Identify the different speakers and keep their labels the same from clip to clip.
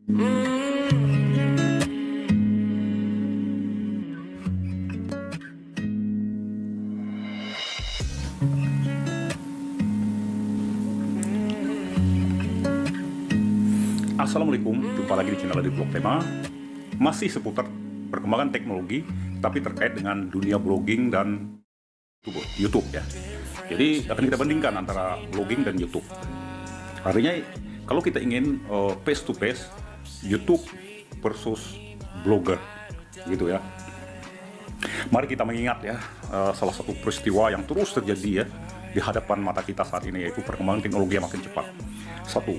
Speaker 1: Assalamualaikum, jumpa lagi di channel Edit Blog Tema. Masih seputar perkembangan teknologi, tapi terkait dengan dunia blogging dan YouTube ya. Jadi akan kita bandingkan antara blogging dan YouTube. Artinya kalau kita ingin face to face YouTube versus blogger gitu ya. Mari kita mengingat ya salah satu peristiwa yang terus terjadi ya di hadapan mata kita saat ini, yaitu perkembangan teknologi yang makin cepat. Satu,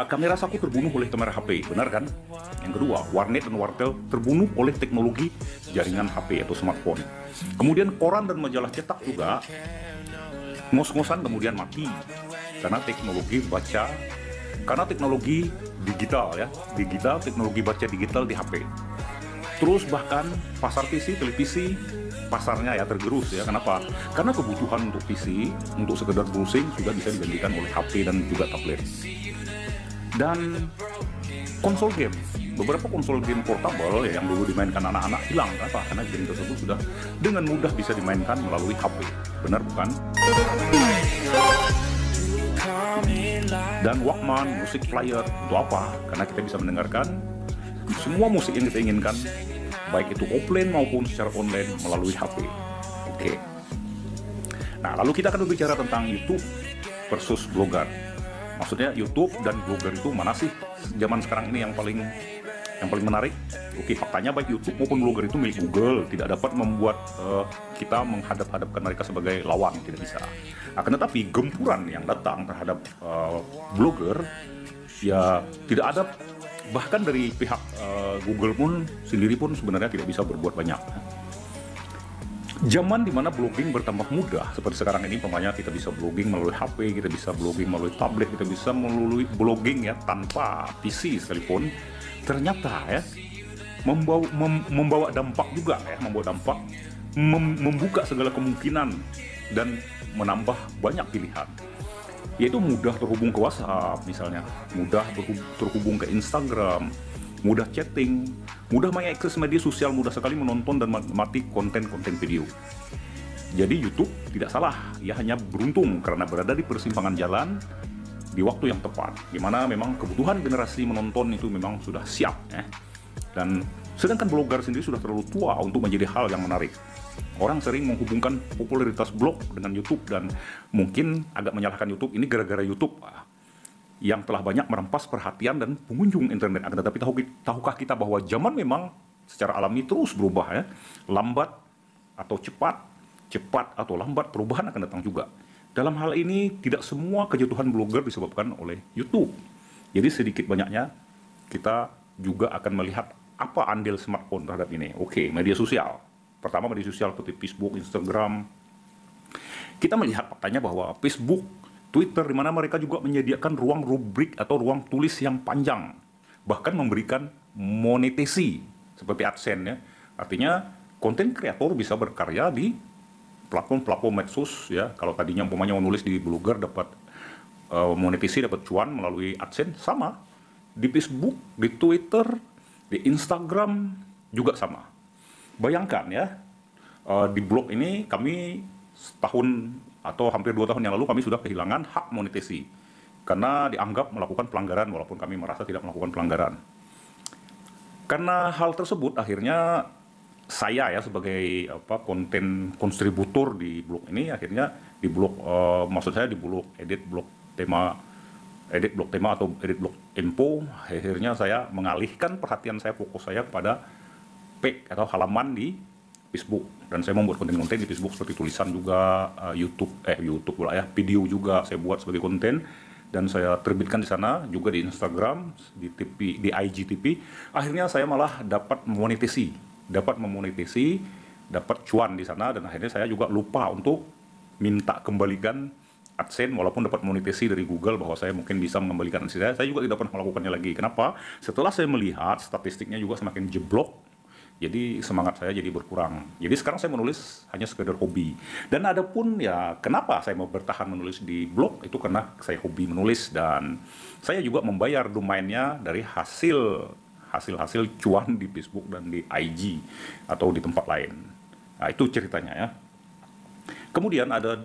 Speaker 1: kamera saku terbunuh oleh kamera HP, benar kan? Yang kedua, warnet dan wartel terbunuh oleh teknologi jaringan HP atau smartphone. Kemudian koran dan majalah cetak juga ngos-ngosan kemudian mati karena teknologi baca, karena teknologi digital ya, teknologi baca digital di HP. Terus bahkan pasar PC, televisi, pasarnya ya tergerus ya. Kenapa? Karena kebutuhan untuk PC, untuk sekedar browsing sudah bisa digantikan oleh HP dan juga tablet. Dan konsol game, beberapa konsol game portable ya, yang dulu dimainkan anak-anak hilang. Kenapa? Karena game tersebut sudah dengan mudah bisa dimainkan melalui HP. Benar bukan? Dan Walkman, music player, itu apa? Karena kita bisa mendengarkan semua musik yang kita inginkan, baik itu offline maupun secara online melalui HP. Oke. Nah, lalu kita akan berbicara tentang YouTube versus blogger. Maksudnya YouTube dan blogger itu mana sih zaman sekarang ini yang paling menarik? Oke, faktanya baik YouTube maupun blogger itu milik Google, tidak dapat membuat kita menghadap-hadapkan mereka sebagai lawan, tidak bisa. Akan tetapi gempuran yang datang terhadap blogger ya tidak ada, bahkan dari pihak Google pun sendiri pun sebenarnya tidak bisa berbuat banyak. Zaman dimana blogging bertambah mudah seperti sekarang ini, umpamanya kita bisa blogging melalui HP, kita bisa blogging melalui tablet, kita bisa melalui blogging ya tanpa PC sekalipun, ternyata ya membawa dampak juga ya, membuka segala kemungkinan dan menambah banyak pilihan. Yaitu mudah terhubung ke WhatsApp misalnya, mudah terhubung ke Instagram, mudah chatting, mudah mengakses media sosial, mudah sekali menonton dan menikmati konten-konten video. Jadi YouTube tidak salah, ia hanya beruntung karena berada di persimpangan jalan di waktu yang tepat, dimana memang kebutuhan generasi menonton itu memang sudah siap ya. Dan sedangkan blogger sendiri sudah terlalu tua untuk menjadi hal yang menarik. Orang sering menghubungkan popularitas blog dengan YouTube dan mungkin agak menyalahkan YouTube ini gara-gara YouTube yang telah banyak merampas perhatian dan pengunjung internet. Akan tetapi tahukah kita bahwa zaman memang secara alami terus berubah ya, lambat atau cepat atau lambat perubahan akan datang juga. Dalam hal ini tidak semua kejatuhan blogger disebabkan oleh YouTube. Jadi sedikit banyaknya kita juga akan melihat apa andil smartphone terhadap ini. Oke, media sosial. Pertama media sosial seperti Facebook, Instagram. Kita melihat faktanya bahwa Facebook, Twitter, di mana mereka juga menyediakan ruang rubrik atau ruang tulis yang panjang, bahkan memberikan monetasi seperti AdSense ya. Artinya konten kreator bisa berkarya di platform medsos ya. Kalau tadinya umpamanya menulis di blogger dapat monetasi, dapat cuan melalui AdSense, sama di Facebook, di Twitter, di Instagram juga sama. Bayangkan ya, di blog ini kami setahun atau hampir 2 tahun yang lalu kami sudah kehilangan hak monetasi karena dianggap melakukan pelanggaran, walaupun kami merasa tidak melakukan pelanggaran. Karena hal tersebut akhirnya saya ya sebagai konten kontributor di blog ini, akhirnya di blog maksud saya di blog Edit Blog Tema atau Edit Blog Info, akhirnya saya mengalihkan perhatian saya, fokus saya kepada page atau halaman di Facebook, dan saya membuat konten-konten di Facebook seperti tulisan juga, YouTube pula ya, video juga saya buat sebagai konten dan saya terbitkan di sana, juga di Instagram, di TV, di IGTV. Akhirnya saya malah dapat memonetasi, dapat cuan di sana, dan akhirnya saya juga lupa untuk minta kembalikan AdSense walaupun dapat monetasi dari Google bahwa saya mungkin bisa mengembalikan AdSense saya juga tidak pernah melakukannya lagi. Kenapa? Setelah saya melihat statistiknya juga semakin jeblok, Jadi semangat saya jadi berkurang. Jadi sekarang saya menulis hanya sekedar hobi. Dan ada pun ya kenapa saya mau bertahan menulis di blog itu karena saya hobi menulis dan saya juga membayar domainnya dari hasil cuan di Facebook dan di IG atau di tempat lain. Nah, itu ceritanya ya. Kemudian ada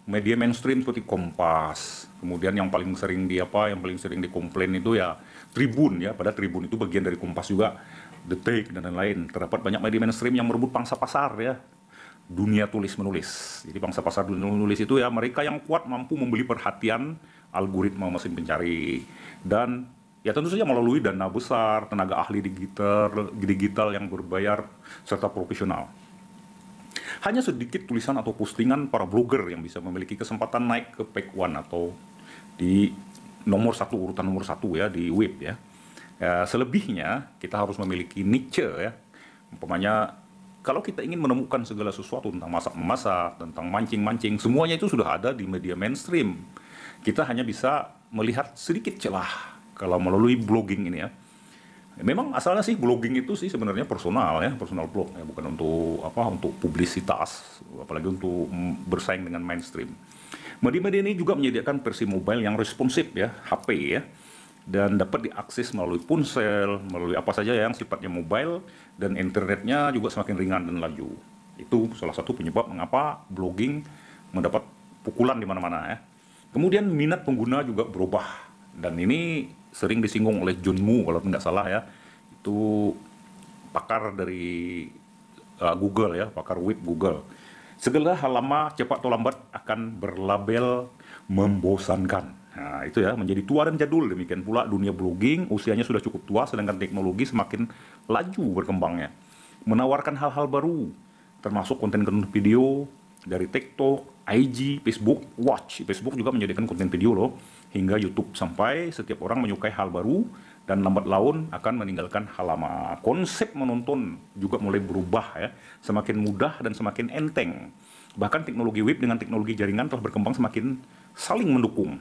Speaker 1: media mainstream seperti Kompas. Kemudian yang paling sering yang paling sering dikomplain itu ya Tribun ya. Pada Tribun itu bagian dari Kompas juga. Detik dan lain-lain. Terdapat banyak media mainstream yang merebut pangsa pasar ya. Dunia tulis menulis. Jadi pangsa pasar dunia menulis itu ya mereka yang kuat mampu membeli perhatian algoritma mesin pencari dan ya tentu saja melalui dana besar, tenaga ahli digital yang berbayar serta profesional. Hanya sedikit tulisan atau postingan para blogger yang bisa memiliki kesempatan naik ke page one atau di urutan nomor satu ya di web ya. Selebihnya kita harus memiliki niche ya. Umpamanya kalau kita ingin menemukan segala sesuatu tentang masak-memasak, tentang mancing-mancing, semuanya itu sudah ada di media mainstream. Kita hanya bisa melihat sedikit celah kalau melalui blogging ini ya. Memang asalnya sih blogging itu sih sebenarnya personal ya, personal blog ya, bukan untuk publisitas, apalagi untuk bersaing dengan mainstream. Media-media ini juga menyediakan versi mobile yang responsif ya, HP ya. Dan dapat diakses melalui ponsel, melalui apa saja yang sifatnya mobile, dan internetnya juga semakin ringan dan laju. Itu salah satu penyebab mengapa blogging mendapat pukulan di mana-mana ya. Kemudian minat pengguna juga berubah, dan ini sering disinggung oleh John Moo kalau tidak salah ya. Itu pakar dari Google ya, pakar web Google. Segala hal lama cepat atau lambat akan berlabel membosankan. Nah, itu ya, menjadi tua dan jadul. Demikian pula dunia blogging, usianya sudah cukup tua, sedangkan teknologi semakin laju berkembangnya. Menawarkan hal-hal baru, termasuk konten-konten video dari TikTok, IG, Facebook, Watch. Facebook juga menyediakan konten video loh, hingga YouTube, sampai setiap orang menyukai hal baru, dan lambat laun akan meninggalkan hal lama. Konsep menonton juga mulai berubah ya, semakin mudah dan semakin enteng. Bahkan teknologi web dengan teknologi jaringan telah berkembang semakin saling mendukung.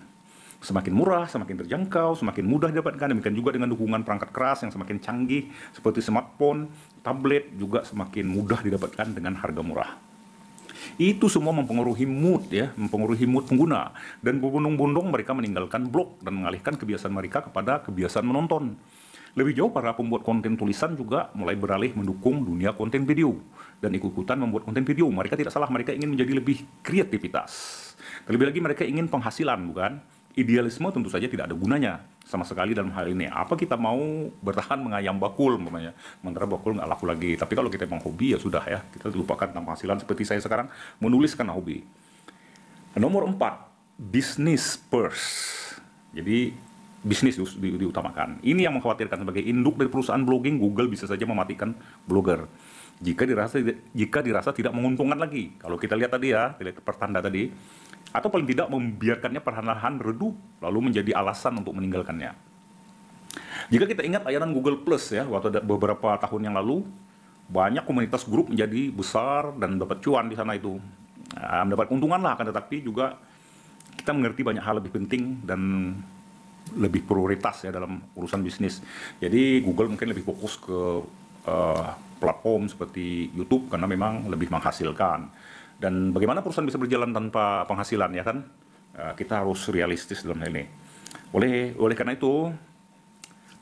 Speaker 1: Semakin murah, semakin terjangkau, semakin mudah didapatkan. Demikian juga dengan dukungan perangkat keras yang semakin canggih seperti smartphone, tablet juga semakin mudah didapatkan dengan harga murah. Itu semua mempengaruhi mood ya, mempengaruhi mood pengguna, dan berbondong-bondong mereka meninggalkan blog dan mengalihkan kebiasaan mereka kepada kebiasaan menonton. Lebih jauh, para pembuat konten tulisan juga mulai beralih mendukung dunia konten video dan ikut-ikutan membuat konten video. Mereka tidak salah, mereka ingin menjadi lebih kreativitas. Terlebih lagi mereka ingin penghasilan, bukan? Idealisme tentu saja tidak ada gunanya sama sekali dalam hal ini. Apa kita mau bertahan mengayam bakul, umpamanya, sementara bakul nggak laku lagi. Tapi kalau kita memang hobi ya sudah ya, kita lupakan tentang penghasilan seperti saya sekarang menulis karena hobi. Nomor 4, business first. Jadi bisnis diutamakan. Ini yang mengkhawatirkan. Sebagai induk dari perusahaan blogging, Google bisa saja mematikan blogger jika dirasa tidak menguntungkan lagi. Kalau kita lihat tadi ya, lihat pertanda tadi, atau paling tidak membiarkannya perlahan-lahan redup lalu menjadi alasan untuk meninggalkannya. Jika kita ingat layanan Google Plus ya, waktu beberapa tahun yang lalu banyak komunitas grup menjadi besar dan dapat cuan di sana itu. Mendapat keuntungan lah, akan tetapi juga kita mengerti banyak hal lebih penting dan lebih prioritas ya dalam urusan bisnis. Jadi Google mungkin lebih fokus ke platform seperti YouTube karena memang lebih menghasilkan. Dan bagaimana perusahaan bisa berjalan tanpa penghasilan ya kan? Kita harus realistis dalam hal ini. Oleh karena itu,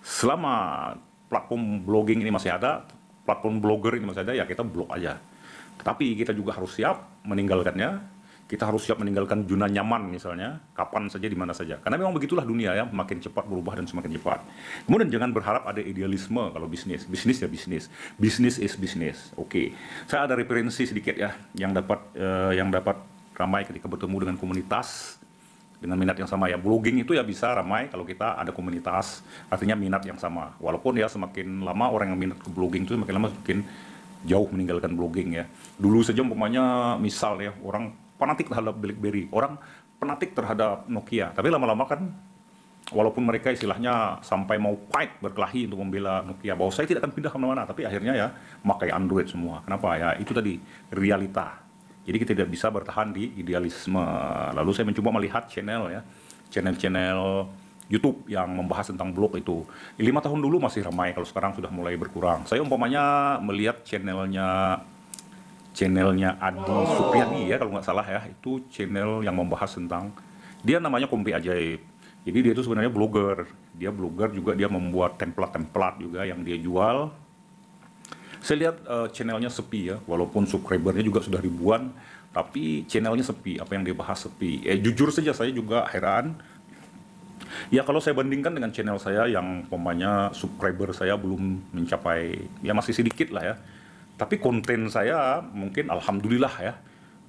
Speaker 1: selama platform blogging ini masih ada, platform blogger ini masih ada, ya kita blog aja. Tetapi kita juga harus siap meninggalkannya. Kita harus siap meninggalkan zona nyaman misalnya, kapan saja, di mana saja. Karena memang begitulah dunia ya, makin cepat berubah dan semakin cepat. Kemudian jangan berharap ada idealisme kalau bisnis. Bisnis ya bisnis. Bisnis is bisnis. Oke. Saya ada referensi sedikit ya, yang dapat ramai ketika bertemu dengan komunitas dengan minat yang sama ya. Blogging itu ya bisa ramai kalau kita ada komunitas, artinya minat yang sama. Walaupun ya semakin lama orang yang minat ke blogging itu semakin lama semakin jauh meninggalkan blogging ya. Dulu saja umpamanya misal ya, orang fanatik terhadap BlackBerry, orang fanatik terhadap Nokia. Tapi lama-lama kan, walaupun mereka istilahnya sampai mau fight, berkelahi untuk membela Nokia, bahwa saya tidak akan pindah kemana-mana, tapi akhirnya ya pakai Android semua. Kenapa? Ya itu tadi, realita. Jadi kita tidak bisa bertahan di idealisme. Lalu saya mencoba melihat channel ya, channel-channel YouTube yang membahas tentang blog itu. 5 tahun dulu masih ramai, kalau sekarang sudah mulai berkurang. Saya umpamanya melihat channelnya Adi Supriyadi ya kalau nggak salah ya, itu channel yang membahas tentang, dia namanya Kompi Ajaib. Jadi dia itu sebenarnya blogger, juga dia membuat template-template juga yang dia jual. Saya lihat channelnya sepi ya, walaupun subscribernya juga sudah ribuan, tapi channelnya sepi, apa yang dia bahas sepi. Jujur saja saya juga heran. Ya kalau saya bandingkan dengan channel saya yang umpamanya subscriber saya belum mencapai, ya masih sedikit lah ya. Tapi konten saya mungkin alhamdulillah ya,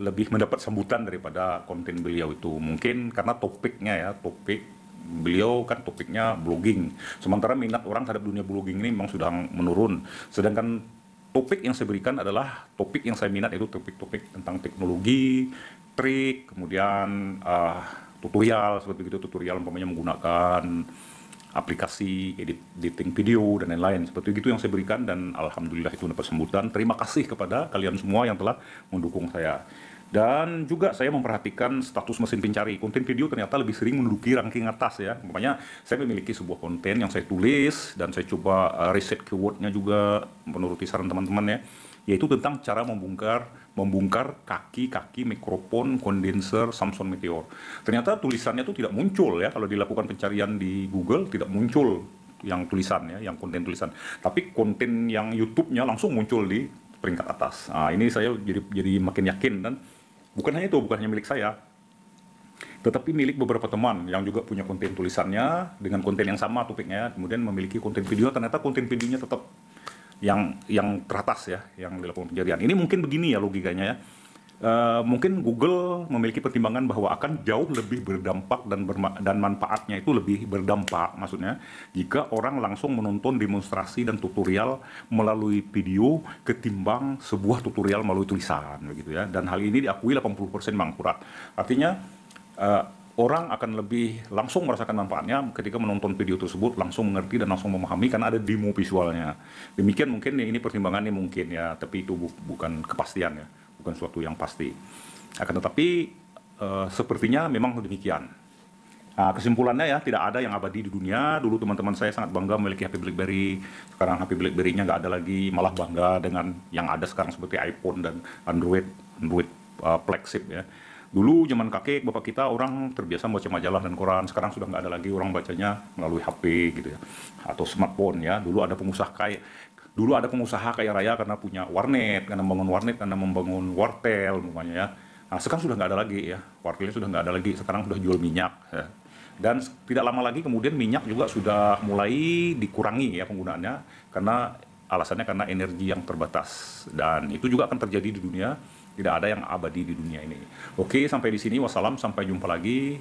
Speaker 1: lebih mendapat sambutan daripada konten beliau itu. Mungkin karena topiknya ya, topik beliau kan topiknya blogging. Sementara minat orang terhadap dunia blogging ini memang sudah menurun. Sedangkan topik yang saya berikan adalah topik yang saya minat, itu topik-topik tentang teknologi, trik, kemudian tutorial seperti itu, tutorial umpamanya menggunakan aplikasi editing video dan lain-lain, seperti itu yang saya berikan, dan alhamdulillah itu dapat sambutan. Terima kasih kepada kalian semua yang telah mendukung saya. Dan juga saya memperhatikan status mesin pencari. Konten video ternyata lebih sering menduduki ranking atas ya. Makanya saya memiliki sebuah konten yang saya tulis dan saya coba riset keywordnya juga menuruti saran teman-teman ya, yaitu tentang cara membongkar kaki-kaki mikrofon kondenser Samson Meteor. Ternyata tulisannya itu tidak muncul ya, kalau dilakukan pencarian di Google tidak muncul yang tulisan ya, yang konten tulisan. Tapi konten yang YouTube-nya langsung muncul di peringkat atas. Nah, ini saya jadi makin yakin, dan bukan hanya itu, bukan hanya milik saya, tetapi milik beberapa teman yang juga punya konten tulisannya dengan konten yang sama topiknya, kemudian memiliki konten video, ternyata konten videonya tetap yang teratas ya, yang dilakukan pencarian. Ini mungkin begini ya logikanya ya. Mungkin Google memiliki pertimbangan bahwa akan jauh lebih berdampak dan manfaatnya itu lebih berdampak, maksudnya jika orang langsung menonton demonstrasi dan tutorial melalui video ketimbang sebuah tutorial melalui tulisan begitu ya. Dan hal ini diakui 80% akurat. Artinya orang akan lebih langsung merasakan manfaatnya ketika menonton video tersebut, langsung mengerti dan langsung memahami karena ada demo visualnya. Demikian mungkin ini pertimbangannya mungkin ya, tapi itu bukan kepastian ya, bukan suatu yang pasti. Akan tetapi sepertinya memang demikian. Nah, kesimpulannya ya, tidak ada yang abadi di dunia. Dulu teman-teman saya sangat bangga memiliki HP BlackBerry, sekarang HP BlackBerry-nya nggak ada lagi, malah bangga dengan yang ada sekarang seperti iPhone dan Android flagship ya. Dulu zaman kakek bapak kita orang terbiasa baca majalah dan koran, sekarang sudah nggak ada lagi, orang bacanya melalui HP gitu ya, atau smartphone ya. Dulu ada pengusaha kaya raya karena punya warnet, karena membangun wartel namanya ya. Nah, sekarang sudah nggak ada lagi ya, wartelnya sudah nggak ada lagi, sekarang sudah jual minyak ya. Dan tidak lama lagi kemudian minyak juga sudah mulai dikurangi ya penggunaannya, alasannya karena energi yang terbatas, dan itu juga akan terjadi di dunia. Tidak ada yang abadi di dunia ini. Oke, sampai di sini. Wassalam, sampai jumpa lagi.